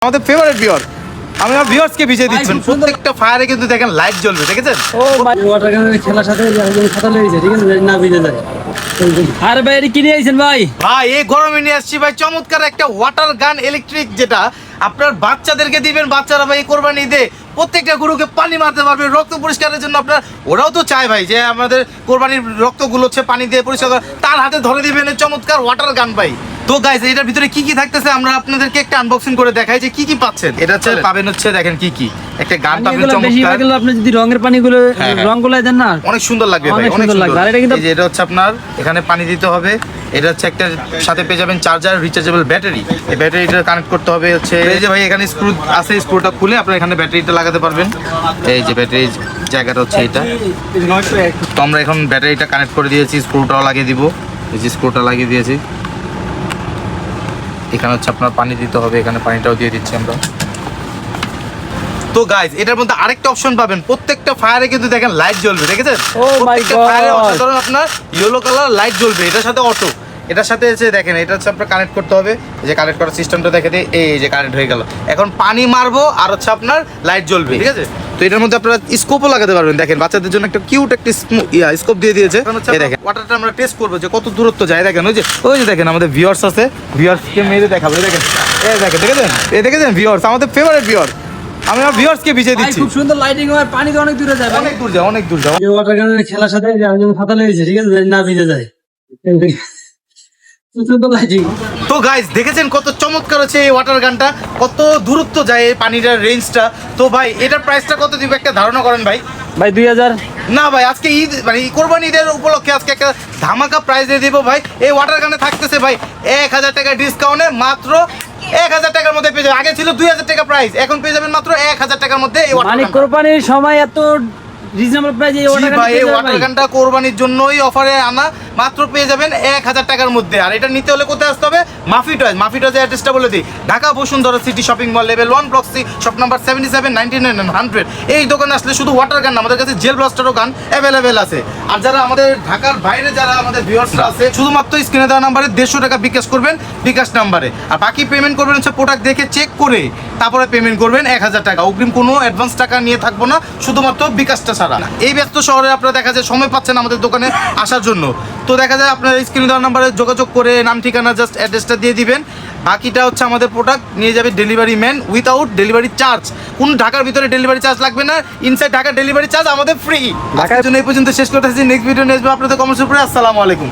আমাদের favourite viewer আমি আমার ভিউয়ার্সকে ভিজিয়ে দিচ্ছেন প্রত্যেকটা ফায়ারে কিন্তু দেখেন লাইট জ্বলবে দেখেছেন ও ভাই ওয়াটার গানের খেলার সাথে সাথে লেগেছে ঠিক আছে না ভিজে যায় আরে ভাই এটা কিনে আইছেন ভাই ভাই এই গরমে নিয়ে আসছি ভাই চমৎকার একটা ওয়াটার গান ইলেকট্রিক যেটা আপনার বাচ্চাদেরকে দিবেন বাচ্চারা ভাই কোরবানি ঈদে প্রত্যেকটা গরুকে পানি মারতে পারবে রক্ত পরিষ্কারের জন্য আপনার ওরাও তো চায় ভাই যে আমাদের কোরবানির রক্তগুলো হচ্ছে পানি দিয়ে পরিষ্কার করে, তার হাতে ধরে দিবেন এই চমৎকার ওয়াটার গান ভাই। তো গাইস এটার ভিতরে কি কি থাকতেছে আমরা আপনাদেরকে একটা আনবক্সিং করে দেখাই যে কি কি পাচ্ছেন। এটা হচ্ছে পাবেন হচ্ছে দেখেন কি কি একটা গান পাবেন চমৎকার। আপনি যদি রঙের পানিগুলো রংগুলো দেন না অনেক সুন্দর লাগবে ভাই, অনেক সুন্দর লাগবে। আর এটা কিন্তু এটা হচ্ছে আপনার এখানে পানি দিতে হবে। এটা হচ্ছে একটা সাথে পেয়ে যাবেন চার্জার রিচার্জেবল ব্যাটারি। এই ব্যাটারিটা কানেক্ট করতে হবে হচ্ছে এই যে ভাই এখানে স্ক্রু আছে, স্ক্রুটা খুলে আপনারা এখানে ব্যাটারিটা লাগাতে পারবেন। এই যে ব্যাটারি জায়গাটা হচ্ছে এটা। তো আমরা এখন ব্যাটারিটা কানেক্ট করে দিয়েছি, স্ক্রুটাও লাগিয়ে দিব। এই যে স্ক্রুটা লাগিয়ে দিয়েছি। এখানে হচ্ছে আপনার পানি দিতে হবে, এখানে পানিটাও দিয়ে দিচ্ছি আমরা। তো গাইস এটার মধ্যে আরেকটা অপশন পাবেন, প্রত্যেকটা ফায়ারে কিন্তু দেখেন লাইট জ্বলবে দেখেছেন। প্রত্যেকটা ফায়ারে অসাধারণ আপনার ইয়েলো কালার লাইট জ্বলবে। এটার সাথে অটো, এটার সাথে এসে দেখেন এটা হচ্ছে আপনার কানেক্ট করতে হবে। এই যে কানেক্ট করার সিস্টেমটা দেখে দিই, এই যে কানেক্ট হয়ে গেল। এখন পানি মারবো আর হচ্ছে আপনার লাইট জ্বলবে ঠিক আছে। তো এটার মধ্যে আপনারা স্কোপও লাগাতে পারবেন। দেখেন বাচ্চাদের জন্য একটা কিউট একটা স্কোপ দিয়ে দিয়েছে। এই দেখেন ওয়াটারটা আমরা টেস্ট করবো যে কত দূরত্ব যায়। দেখেন ওই যে দেখেন আমাদের ভিউয়ার্স আছে, ভিউয়ার্সকে মেরে দেখাবো। এই দেখেন এই দেখেন দেখেছেন এই দেখেছেন ভিউয়ার্স আমাদের ফেভারিট ভিউয়ার আমি আমার ভিউয়ার্সকে ভিজিয়ে দিচ্ছি। খুব সুন্দর লাইটিং হয়, পানি তো অনেক দূরে যায়, অনেক দূর যায় অনেক দূর যায়। এই ওয়াটার গানের খেলার সাথে সাথে লেগেছে ঠিক আছে না ভিজে যায়। তো গাইস দেখেছেন কত চমৎকার হচ্ছে এই ওয়াটার গানটা, কত দূরত্ব যায় এই পানিটার রেঞ্জটা। তো ভাই এটার প্রাইসটা কত দিবে একটা ধারণা করেন ভাই? ভাই 2000 না ভাই আজকে ঈদ মানে কোরবানি ঈদের উপলক্ষে আজকে একটা ধামাকা প্রাইস দিয়ে দিব ভাই। এই ওয়াটার গানে থাকতেছে ভাই 1000 টাকা ডিসকাউন্টে মাত্র 1000 টাকার মধ্যে পেয়ে যাবেন। আগে ছিল 2000 টাকা প্রাইস, এখন পেয়ে যাবেন মাত্র 1000 টাকার মধ্যে এই ওয়াটার মানে গান। কোরবানির সময় এত রিজনেবল প্রাইস এই ওয়াটার গানটা কোরবানির জন্যই অফারে আনা, মাত্র পেয়ে যাবেন 1000 টাকার মধ্যে। আর এটা নিতে হলে কোথায় আসতে হবে? মাফি টয়েজ। মাফি টয়েজের অ্যাড্রেসটা বলে দিই, Dhaka Bashundhara City shopping mall level 1 block C shop number 77 99 and 100। এই দোকানে আসলে শুধু ওয়াটার গান না, আমাদের কাছে জেল ব্লাস্টারও গান অ্যাভেলেবেল আছে। আর যারা আমাদের ঢাকার বাইরে যারা আমাদের ভিউয়ার্সরা আছে শুধুমাত্র স্ক্রিনে দেওয়া নাম্বারে 150 টাকা বিকাশ করবেন বিকাশ নাম্বারে। আর বাকি পেমেন্ট করবেন হচ্ছে প্রোডাক্ট দেখে চেক করে তারপরে পেমেন্ট করবেন 1000 টাকা। অগ্রিম কোনো অ্যাডভান্স টাকা নিয়ে থাকবো না, শুধুমাত্র বিকাশটা ছাড়া। এই ব্যস্ত শহরে আপনারা দেখা যায় সময় পাচ্ছেন আমাদের দোকানে আসার জন্য, তো দেখা যায় আপনার স্ক্রিনে দেওয়া নাম্বারে যোগাযোগ করে নাম ঠিকানা জাস্ট অ্যাড্রেসটা দিয়ে দিবেন। বাকিটা হচ্ছে আমাদের প্রোডাক্ট নিয়ে যাবে delivery man without delivery charge. কোন ঢাকার ভিতরে ডেলিভারি চার্জ লাগবে না, ইনসাইড ঢাকার ডেলিভারি চার্জ আমাদের ফ্রি। ঢাকার জন্য এই পর্যন্ত শেষ করতেছি। নেক্সট ভিডিও নিয়ে আসবো আপনাদের কমেন্টস উপরে। আসসালামু আলাইকুম।